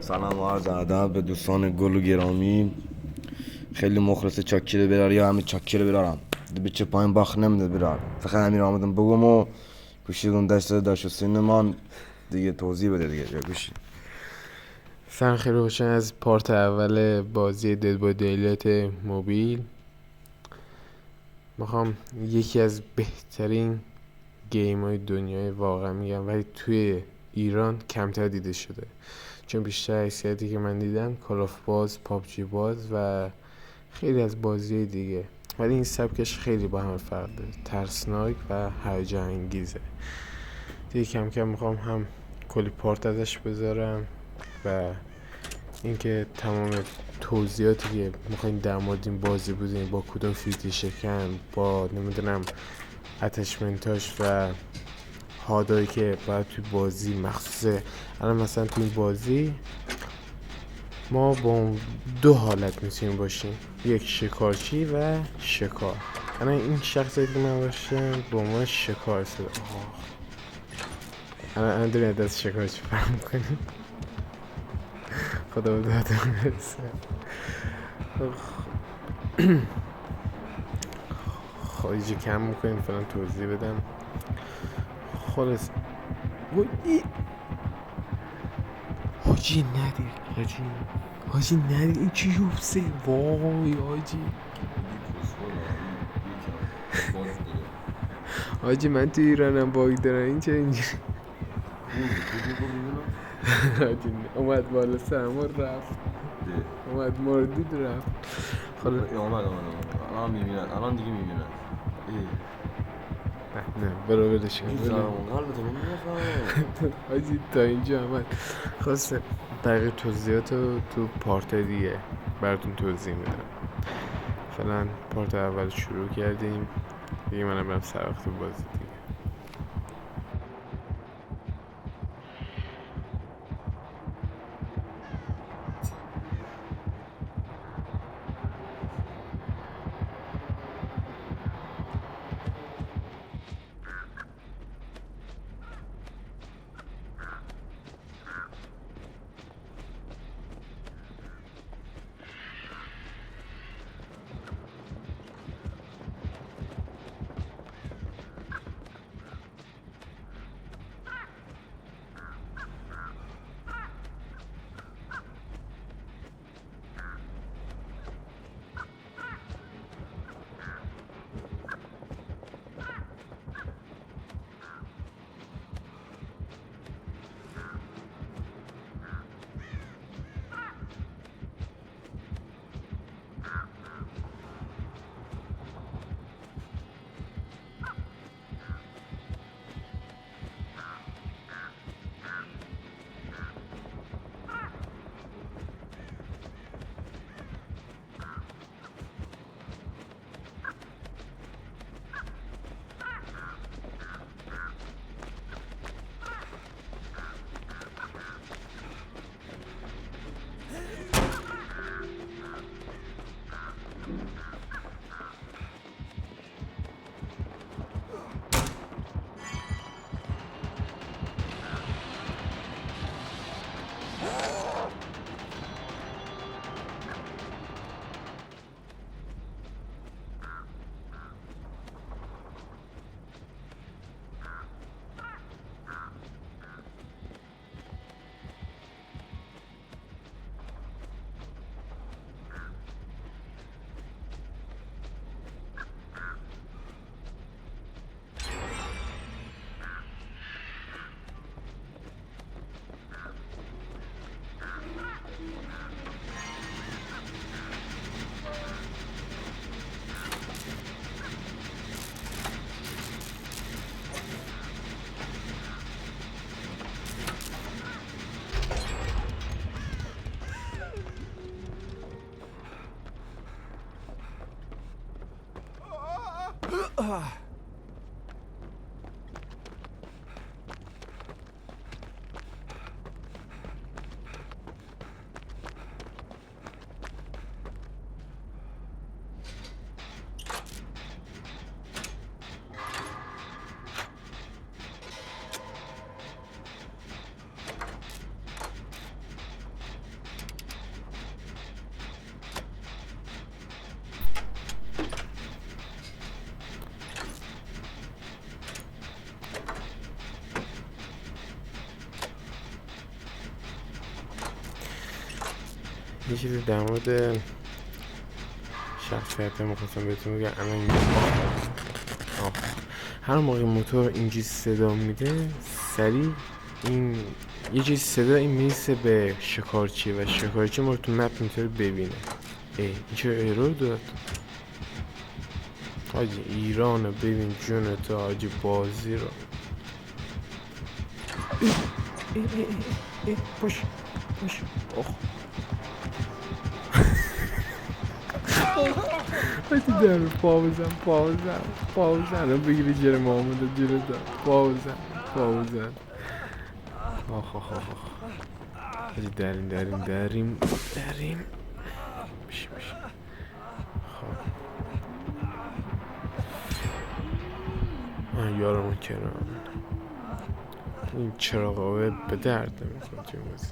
سلام و عرض ادب به دوستان گل و گرامی. خیلی مخلص چاکیره برار یا همه چاکیره برارم به چه پایین باخ نمیده برار. فقط همین آمدم بگم و گوشیدون داشت و سینمان دیگه توضیح بده دیگه گوشی. سلام خیلی روشن از پارت اول بازی دد با دیلیت موبیل. میخوام یکی از بهترین گیم های دنیای واقعا میگم، ولی توی ایران کمتر دیده شده، چون بیشتر اکثریتی که من دیدم کال آف باز، پابجی باز و خیلی از بازی دیگه، ولی این سبکش خیلی با هم فرق داره، ترسناک و هیجان انگیزه دیگه. کم کم میخوام هم کلی پارت ازش بذارم و اینکه تمام توضیحاتی که میخواین در مورد این بازی بودین، با کدوم فیلتر شکن، با نمیدونم اتچمنتاش و هادایی که باید توی بازی مخصوصه. الان مثلا توی این بازی ما با دو حالت میتونیم باشیم، یک شکارچی و شکار. الان این شخصی که من باشم با ما شکار شده. الان داریم دست شکارچی فهم کنیم. خدا بودتون برسه. خواهیجی کم میکنیم فلان توضیح بدم. خلاص حاجی ندید، حاجی ندید این چی یوبسه، وای حاجی من تو ایرانم باگ دارم، این چه اینجوری حاجی اومد بالا سرما رفت، اومد مردید رفت. خلاص اومد الان میبینن، الان دیگه میبینن. نه برو بدش کن حاجی تا اینجا آمد. خواسته بقیه توضیحات رو تو پارت دیگه براتون توضیح میدم. فعلا پارت اول شروع کردیم دیگه، منم برم سر وقت بازی دیگه. یه چیزی در مورد شخصیت میخواستم بهتون بگم. الان اینجا هر موقع موتور اینجوری صدا میده سریع این یه چیز صدا این میرسه به شکارچی و شکارچی ما رو تو مپ میتونه ببینه. این چرا ایرور داد؟ حاجی ایرانو ببین جونتو حاجی بازی رو. پاش آخ حاجی در پا بزن رو بگیری جره محمد جره دار پا بزن آخ حاجی دریم بشی خب یارمون کنم این چراغاوه به درد نمیخواد توی بازی.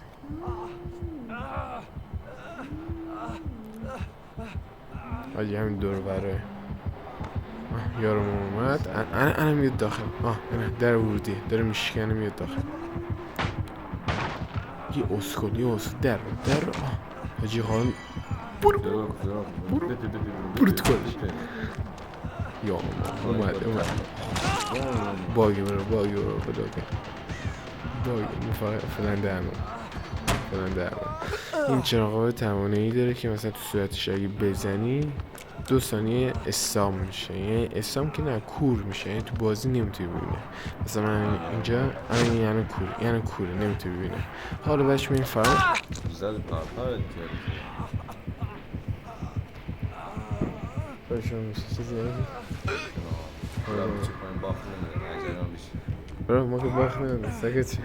حاجی همین دور بره یارمون اومد انا میاد داخل. در ورودی داره میشکنه میاد داخل. یه اسکل در حاجی حال برو تو کلش یا اومد باگی برو فلان درمان. این چراغ توانایی داره که مثلا تو صورتش اگه بزنی 2 ثانیه استام میشه. یعنی استام که نه کور میشه، یعنی تو بازی نمیتونی ببینه. مثلا من اینجا یعنی کوره نمیتونی ببینه. حالا بچه میریم فرق باشون میشه چیزی برو ما که باخت نمیده سکت چی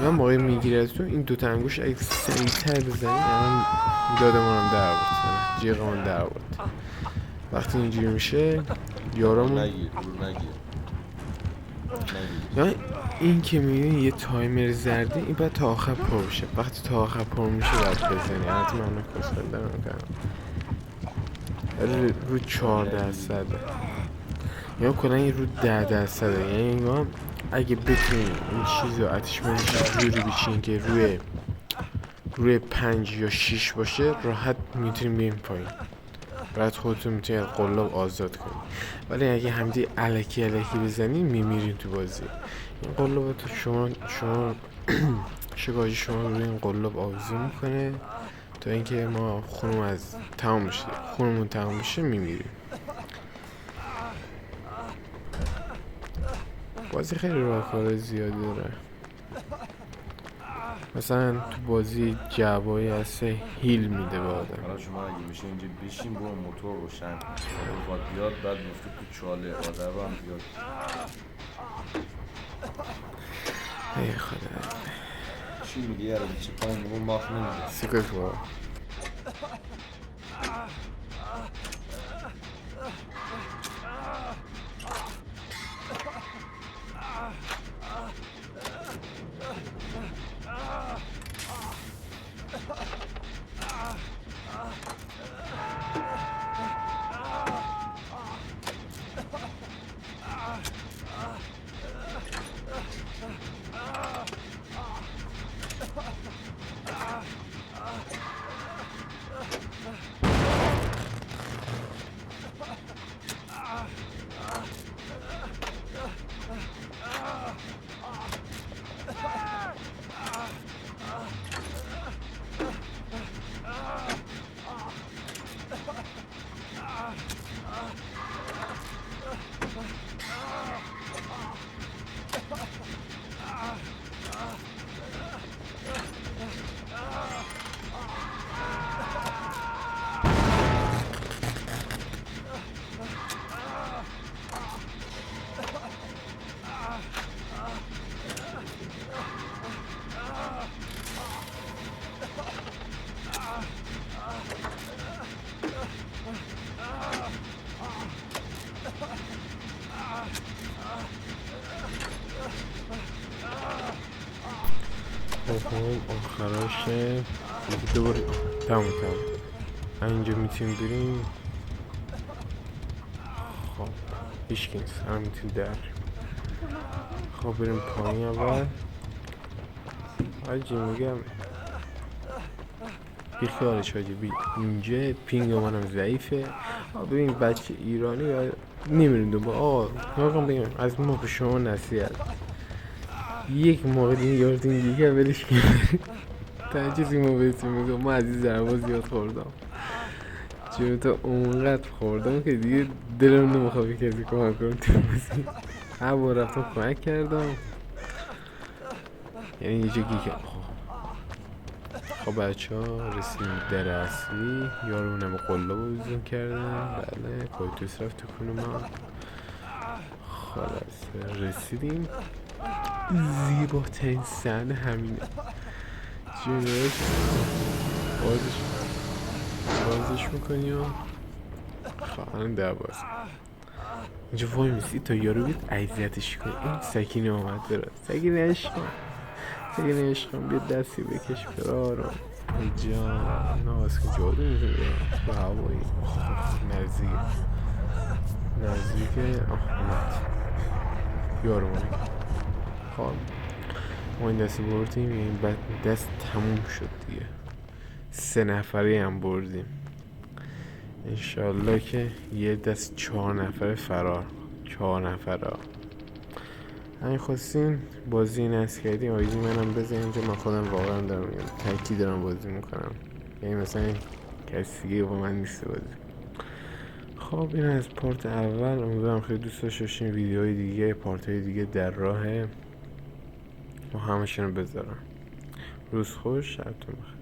من موقعی میگیره تو این 2 تا انگوش اگه سریع‌تر بزنی الان دادمونم در آورد جیغمون در آورد. وقتی اینجوری میشه یارامون یعنی این که میبینی یه تایمر زردی این باید تا آخر پر بشه. وقتی تا آخر پر میشه باید بزنی. حتی من کسل دارم رو 4%. یا کلا این رو 10%. یعنی انگار اگه بتونی این چیز رو اتشمنتش جوری بچین که روی 5 یا 6 باشه راحت میتونیم بریم پایین. راحت خودتون میتونید قلاب آزاد کنید. ولی اگه همدی الکی بزنی میمیرین تو بازی. این قلاب تو شما شکارچی شما روی این قلاب آویزون میکنه تا اینکه ما خونمون تمام بشه میمیریم. بازی خیلی راهکار زیادی داره. مثلا تو بازی جوایی هست هیل میده به آدم. حالا شما اگه میشه اینجا بشین برو موتور روشن بخواد بیاد بعد مفته تو چاله آدم هم بیاد. ای خدا چی میگه یاره چه پایین بگو ماخ نمیده سیکت بابا. آخراشه دوباره تمام اینجا میتونیم بریم. خب هیچ نیست هم میتونیم در خب بریم پایین اول. حاجی میگم بیخیالش حاجی. اینجا پینگ منم ضعیفه. ببین بچه ایرانی نمیرون با آقا بگم از ما به شما نصیحت، یک موقع دیگه یارتون دیگه ولش کنید. تا چیزی ما بهتون میگم، ما از این ضربا زیاد خوردم، چون تا اونقدر خوردم که دیگه دلم نمیخواد کسی کمک کنم تو بازی. هر بار رفتم کمک کردم، یعنی یه جا گیگه. خب بچه ها رسیدیم در اصلی. یارونم قلاب بزن کردن. بله کویتوس رفت تو کنه ما. خلاص رسیدیم. زیباترین صحنه همینه. جونش بازش میکنیم. خواهن در باز اینجا وای میسی تا یارو بید عیزیتش کن. این سکینه آمد داره. سکینه عشقم، سکینه عشقم بید دستی بکش برارم اینجا. ناز که جادو میزنه به هوایی. نزدیک آمد یارو منه. خب ما این دست بردیم، این بعد دست تموم شد دیگه. 3 نفره هم بردیم. انشالله که یه دست 4 نفره فرار. 4 نفره همین خواستین بازی نصف کردیم. آیدی منم بزن اینجا. من خودم واقعا دارم میگم تکی دارم بازی میکنم، یعنی مثلا کسی دیگه با من نیست بازی. خب این از پارت اول. امیدوارم خیلی دوست داشته باشین. ویدیوهای دیگه، پارت های دیگه در راهه، ما همشون رو بذارم. روز خوش، شبتون بخیر.